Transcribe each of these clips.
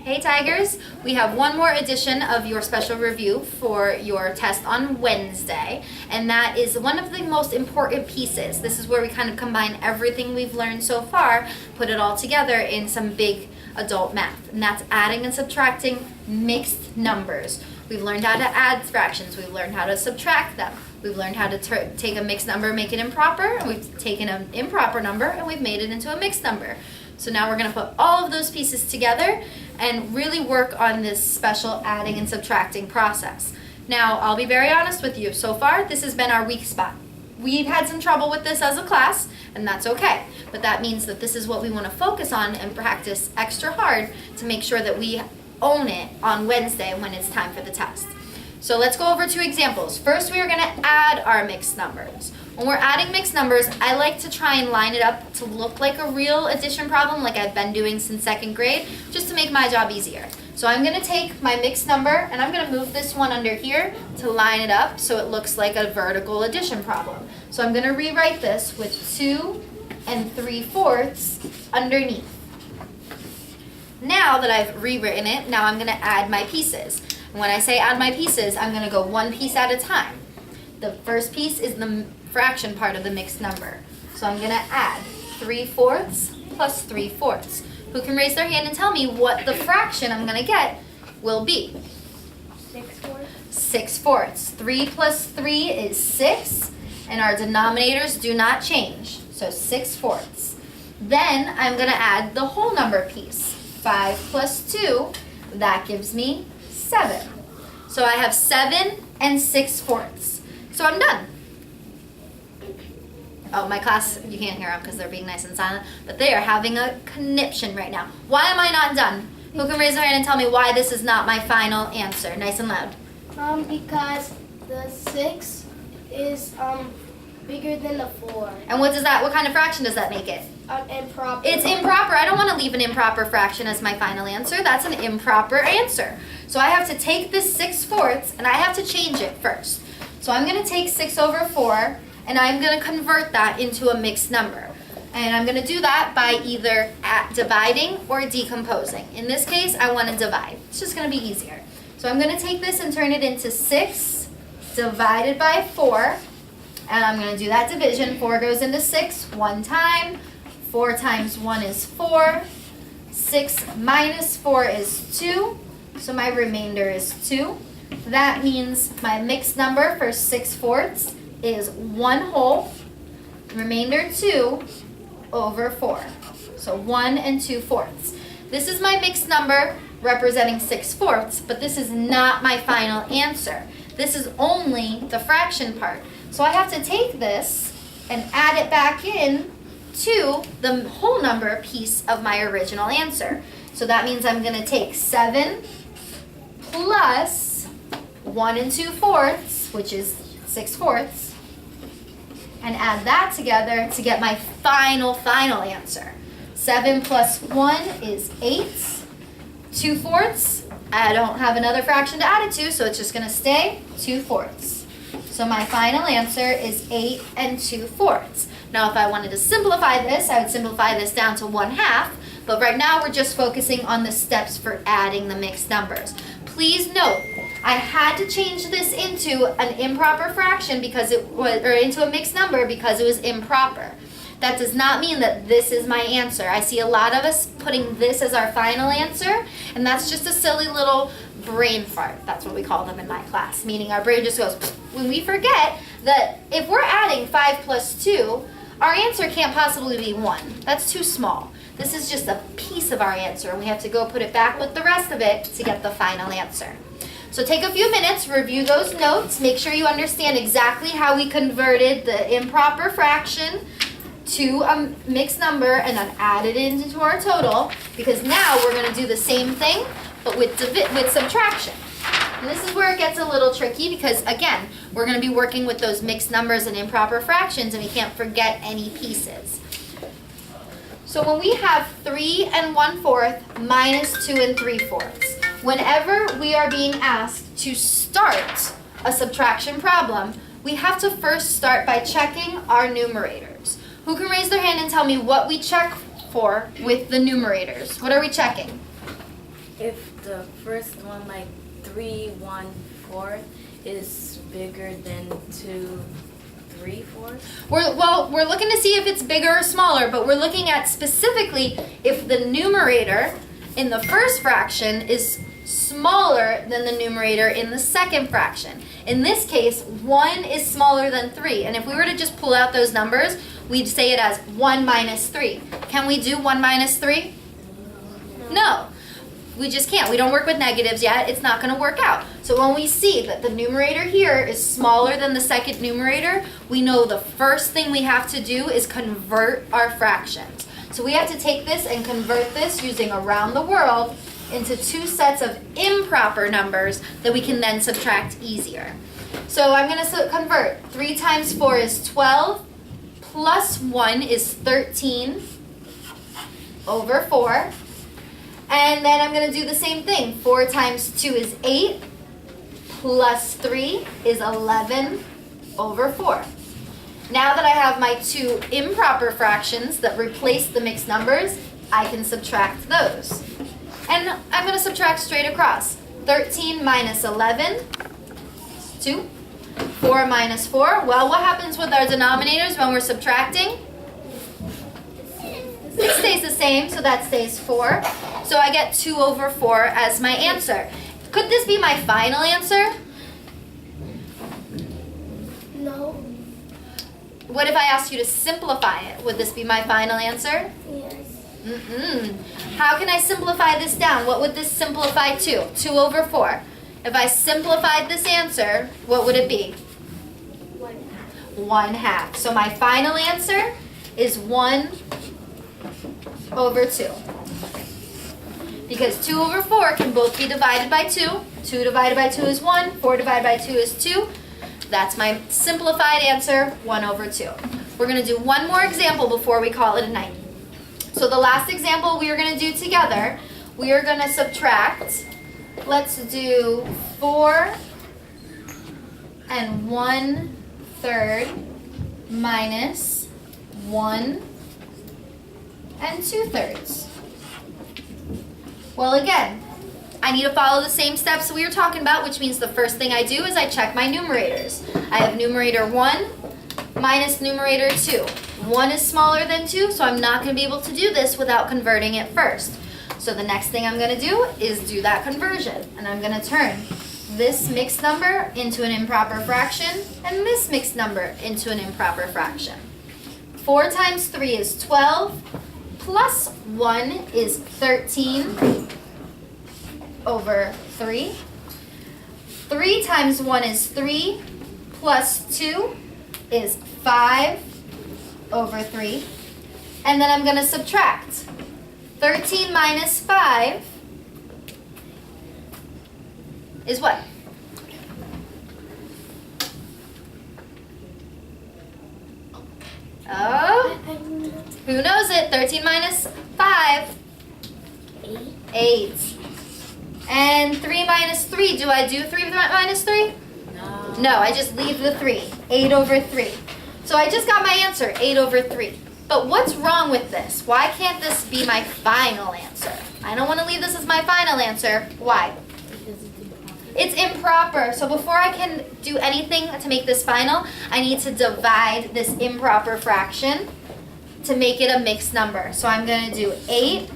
Hey Tigers, we have one more edition of your special review for your test on Wednesday, and that is one of the most important pieces. This is where we kind of combine everything we've learned so far, put it all together in some big adult math, and that's adding and subtracting mixed numbers. We've learned how to add fractions, we've learned how to subtract them, we've learned how to take a mixed number, make it improper, and we've taken an improper number and we've made it into a mixed number. So now we're going to put all of those pieces together and really work on this special adding and subtracting process. Now, I'll be very honest with you. So far, this has been our weak spot. We've had some trouble with this as a class, and that's okay. But that means that this is what we want to focus on and practice extra hard to make sure that we own it on Wednesday when it's time for the test. So let's go over two examples. First, we are going to add our mixed numbers. When we're adding mixed numbers, I like to try and line it up to look like a real addition problem like I've been doing since second grade, just to make my job easier. So I'm going to take my mixed number and I'm going to move this one under here to line it up so it looks like a vertical addition problem. So I'm going to rewrite this with 2 3/4 underneath. Now that I've rewritten it, now I'm going to add my pieces. And when I say add my pieces, I'm going to go one piece at a time. The first piece is the fraction part of the mixed number. So I'm going to add 3/4 plus 3/4. Who can raise their hand and tell me what the fraction I'm going to get will be? 6/4. 6/4. 3 plus 3 is 6, and our denominators do not change. So 6/4. Then I'm going to add the whole number piece. 5 plus 2, that gives me 7. So I have 7 6/4. So I'm done. Oh, my class, you can't hear them because they're being nice and silent, but they are having a conniption right now. Why am I not done? Who can raise their hand and tell me why this is not my final answer? Nice and loud. Because the 6 is bigger than the 4. And what kind of fraction does that make it? Improper. It's improper. I don't want to leave an improper fraction as my final answer. That's an improper answer. So I have to take this 6/4 and I have to change it first. So I'm going to take 6/4 and I'm going to convert that into a mixed number. And I'm going to do that by either dividing or decomposing. In this case, I want to divide. It's just going to be easier. So I'm going to take this and turn it into 6 divided by 4. And I'm going to do that division. 4 goes into 6 one time. 4 times 1 is 4. 6 minus 4 is 2. So my remainder is 2. That means my mixed number for 6/4 is 1 whole, remainder 2 over 4. So 1 2/4. This is my mixed number representing 6/4, but this is not my final answer. This is only the fraction part. So I have to take this and add it back in to the whole number piece of my original answer. So that means I'm going to take 7 plus 1 2/4, which is 6/4, and add that together to get my final answer. 7 plus 1 is 8. 2/4, I don't have another fraction to add it to, so it's just going to stay 2/4. So my final answer is 8 2/4. Now if I wanted to simplify this, I would simplify this down to 1/2, but right now we're just focusing on the steps for adding the mixed numbers. Please note, I had to change this into an improper fraction because into a mixed number because it was improper. That does not mean that this is my answer. I see a lot of us putting this as our final answer, and that's just a silly little brain fart. That's what we call them in my class, meaning our brain just goes, when we forget that if we're adding 5 plus 2, our answer can't possibly be 1. That's too small. This is just a piece of our answer, and we have to go put it back with the rest of it to get the final answer. So take a few minutes, review those notes, make sure you understand exactly how we converted the improper fraction to a mixed number and then added it into our total, because now we're going to do the same thing but with subtraction. And this is where it gets a little tricky because, again, we're going to be working with those mixed numbers and improper fractions, and we can't forget any pieces. So when we have 3 1/4 minus 2 3/4, whenever we are being asked to start a subtraction problem, we have to first start by checking our numerators. Who can raise their hand and tell me what we check for with the numerators? What are we checking? if the first one, like 3, 1, 4, is bigger than 2, 3, 4? We're looking to see if it's bigger or smaller, but we're looking at specifically if the numerator in the first fraction is smaller than the numerator in the second fraction. In this case, 1 is smaller than 3, and if we were to just pull out those numbers, we'd say it as 1 minus 3. Can we do 1 minus 3? No. We just can't. We don't work with negatives yet. It's not going to work out. So when we see that the numerator here is smaller than the second numerator, we know the first thing we have to do is convert our fractions. So we have to take this and convert this using around the world into two sets of improper numbers that we can then subtract easier. So I'm going to convert. 3 times 4 is 12, plus 1 is 13 over 4. And then I'm going to do the same thing. 4 times 2 is 8, plus 3 is 11 over 4. Now that I have my two improper fractions that replace the mixed numbers, I can subtract those. And I'm going to subtract straight across. 13 minus 11 is 2. 4 minus 4. Well, what happens with our denominators when we're subtracting? It stays the same, so that stays 4. So I get 2 over 4 as my answer. Could this be my final answer? No. What if I asked you to simplify it? Would this be my final answer? Yes. How can I simplify this down? What would this simplify to? 2 over 4. If I simplified this answer, what would it be? 1/2. So my final answer is 1 over 2. Because 2 over 4 can both be divided by 2. 2 divided by 2 is 1. 4 divided by 2 is 2. That's my simplified answer, 1 over 2. We're going to do one more example before we call it a night. So the last example we are going to do together, we are going to subtract. Let's do 4 and 1/3 minus 1 and 2/3. Well, again, I need to follow the same steps we were talking about, which means the first thing I do is I check my numerators. I have numerator 1 minus numerator 2. 1 is smaller than 2, so I'm not going to be able to do this without converting it first. So the next thing I'm going to do is do that conversion. And I'm going to turn this mixed number into an improper fraction and this mixed number into an improper fraction. 4 times 3 is 12, plus 1 is 13 over 3. 3 times 1 is 3, plus 2 is 5 over 3. And then I'm going to subtract. 13 minus 5 is what? Oh, who knows it? 13 minus 5? 8. And 3 minus 3, do I do 3 minus 3? No. No, I just leave the 3. 8 over 3. So I just got my answer, 8 over 3. But what's wrong with this? Why can't this be my final answer? I don't want to leave this as my final answer. Why? It's improper. So before I can do anything to make this final, I need to divide this improper fraction to make it a mixed number. So I'm going to do 8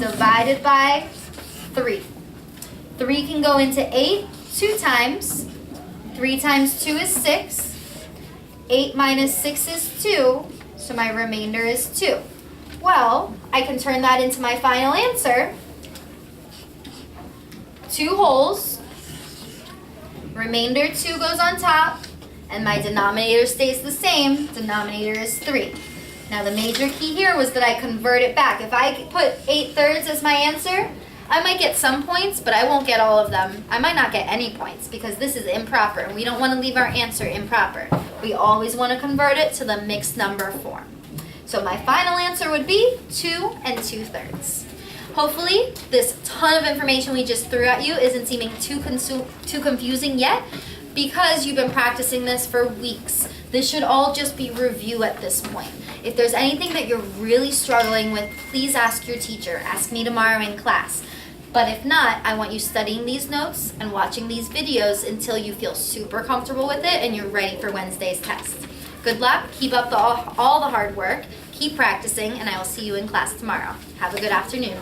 divided by 3. 3 can go into 8 2 times. 3 times 2 is 6. 8 minus 6 is 2, so my remainder is 2. Well, I can turn that into my final answer. 2 wholes, remainder 2 goes on top, and my denominator stays the same. Denominator is 3. Now the major key here was that I convert it back. If I put 8/3 as my answer, I might get some points, but I won't get all of them. I might not get any points because this is improper, and we don't want to leave our answer improper. We always want to convert it to the mixed number form. So my final answer would be 2 and 2/3. Hopefully, this ton of information we just threw at you isn't seeming too confusing yet because you've been practicing this for weeks. This should all just be review at this point. If there's anything that you're really struggling with, please ask your teacher. Ask me tomorrow in class. But if not, I want you studying these notes and watching these videos until you feel super comfortable with it and you're ready for Wednesday's test. Good luck, keep up all the hard work, keep practicing, and I will see you in class tomorrow. Have a good afternoon.